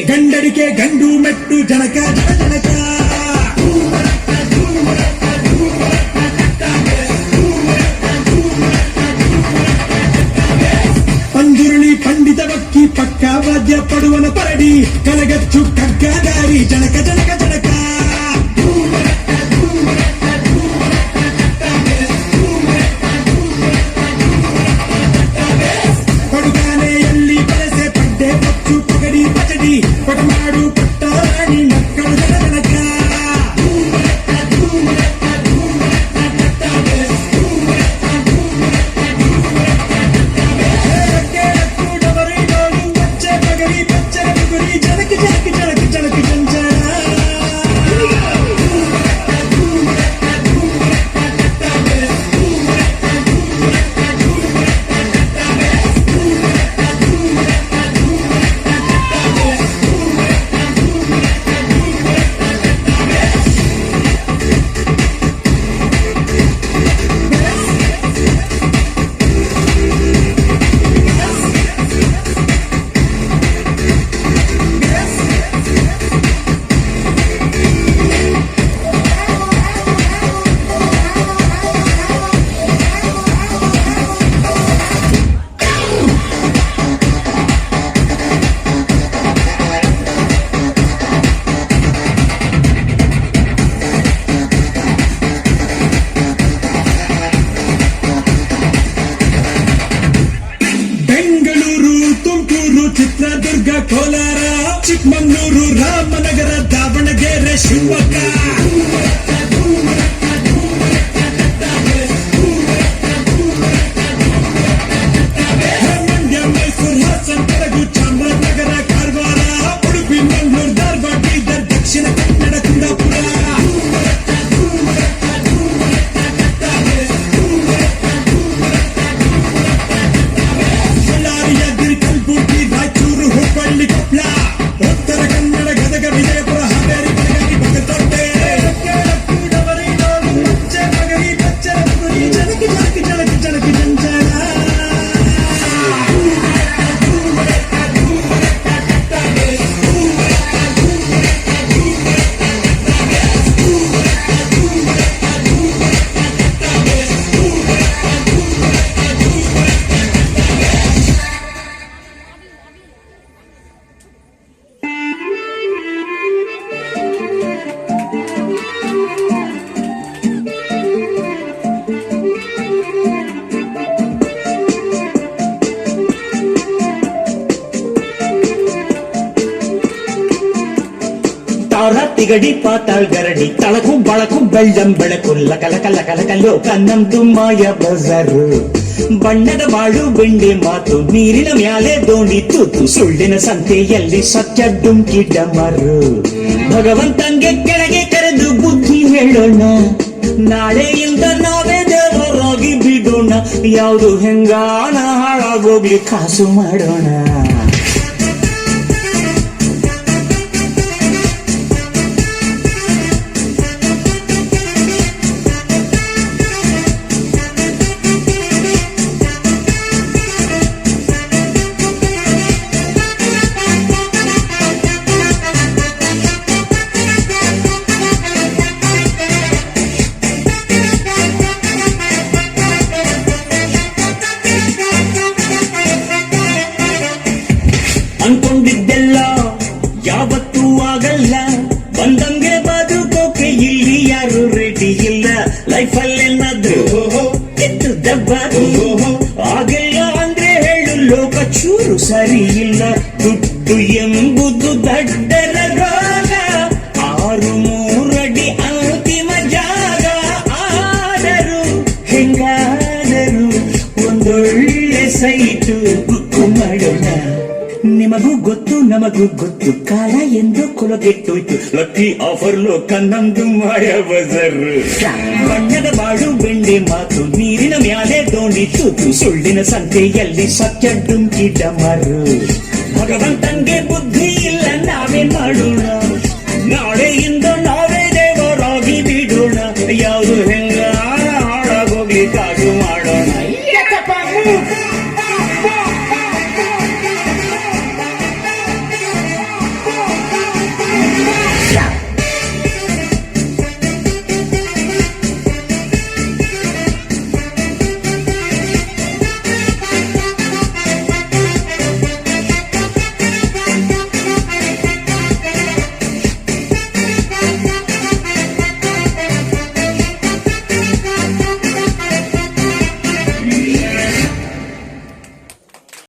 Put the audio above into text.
ಗಂಡಡಿಕೆ ಗಂಡು ಮೆಟ್ಟು ಜನಕ ಜನಕ ಪಂಜುರುಳಿ ಪಂಡಿತ ವಕ್ಕಿ ಪಕ್ಕ ವಾದ್ಯ ಪಡುವನ ಪರಡಿ ಕಲಗಚ್ಚು ಕಗ್ಗಾದಾರಿ ಜನಕ ಜನಕ ಜನಕ ಪಡುಗಾನೆಯಲ್ಲಿ ಬಲಸೆ ಪಡ್ಡೆ ಪಚ್ಚು ಪಗಡಿ ಪಚಡಿ ಪಟಮಾಡು ಪಟ್ಟ ರಾಣಿ ಮಕ್ಕಳು ಜನಕ ಚಿತ್ರದುರ್ಗ ಕೋಲಾರ ಚಿಕ್ಕಮಂಗ್ಳೂರು ರಾಮನಗರ ದಾವಣಗೆರೆ ಶಿವಮೊಗ್ಗ ಮಂಡ್ಯ ಮೈಸೂರು ಹಾಸನ ಕೊಡಗು ಚಾಮರಾಜನಗರ ಕಾರವಾರ ಉಡುಪಿ ಮಂಗಳೂರು ಧಾರವಾಡ ಬೀದರ್ ದಕ್ಷಿಣ ಕನ್ನಡ ಕುಂದಾಪುರ ಬಳ್ಳಾರಿ ಯಾದಗಿರಿ ಕಲಬುರಗಿ ರಾಯಚೂರು ಹುಬ್ಬಳ್ಳಿ ಕೊಪ್ಪಳ ಉತ್ತರ ಕನ್ನಡ ಗದಗ ವಿಜಯಪುರ ಹಾವೇರಿ ಬೆಳಗಾವಿ ಬಗತೊಟ್ಟೆ ಕೂಡವರಿ ನೋಡು ಮಚ್ಚೆ ಮಗರಿ ಬಚ್ಚರ ಗುರಿ ಜನಕಿ ಜನಕಿ ಜನಕಿ ಜನಕಿ ಜಂಜಾಳ ತಿಗಡಿ ಪಾತಾಳ್ ಗರಡಿ ತಳಕು ಬಳಕು ಬೆಳ್ಳಂ ಬೆಳಕು ಲಕಲ ಕಲ ಕಲ ಲೋಕ ನಮ್ದು ಮಾಯ ಬಜಾರು ಬಣ್ಣದ ಬಾಳು ಬೆಂಡೆ ಮಾತು ನೀರಿನ ಮ್ಯಾಲೆ ದೋಣಿ ತೂತು ಸುಳ್ಳಿನ ಸಂತೆಯಲ್ಲಿ ಸತ್ಯ ಡುಂಕಿ ಡಮರು ಭಗವಂತಂಗೆ ಕೆಳಗೆ ಕರೆದು ಬುದ್ಧಿ ಹೇಳೋಣ ನಾಳೆಯಿಂದ ನಾವೇ ದೇವರಾಗಿ ಬಿಡೋಣ ಯಾವುದು ಹೆಂಗಾನ ಹಾಳಾಗೋಗ್ಲಿ ಕಾಸು ಮಾಡೋಣ ಅನ್ಕೊಂಡಿದ್ದೆಲ್ಲ ಯಾವತ್ತೂ ಆಗಲ್ಲ ಬಂದಂಗೆ ಬದುಕೋಕೆ ಇಲ್ಲಿ ಯಾರು ರೆಡಿ ಇಲ್ಲ ಲೈಫಲ್ಲೇನಾದ್ರೂ ಕಿತ್ತು ದಬ್ಬಾರು ಆಗಿಲ್ಲ ಅಂದ್ರೆ ಹೇಳು ಲೋಕ ಚೂರು ಸರಿ ಇಲ್ಲ ದುಡ್ಡು ಎಂಬುದು ದಡ್ಡರ ರೋಗ 6 ಅಡಿ ಅಂತಿಮ ಜಾಗ ಆದರೂ ಹೆಂಗಾದರೂ ಒಂದೊಳ್ಳೆ ಸೈಟು ಬುಕ್ಕು ಮಾಡೋಣ ನಿಮಗೂ ಗೊತ್ತು ನಮಗೂ ಗೊತ್ತು ಕಾಲ ಎಂದು ಕೊಲಗೆಟ್ಟೋಯ್ತು ಲಕ್ಕಿ ಆಫರ್ ಲೋಕ ನಮ್ದು ಮಾಯ ಬಜಾರ್ ಬಣ್ಣದ ಬಾಳು ಬೆಂಡೆ ಮಾತು ನೀರಿನ ಮ್ಯಾಲೆ ದೋಣಿ ತೂತು ಸುಳ್ಳಿನ ಸಂತೆಯಲ್ಲಿ ಸತ್ಯ ಡುಂಕಿ ಡಮರು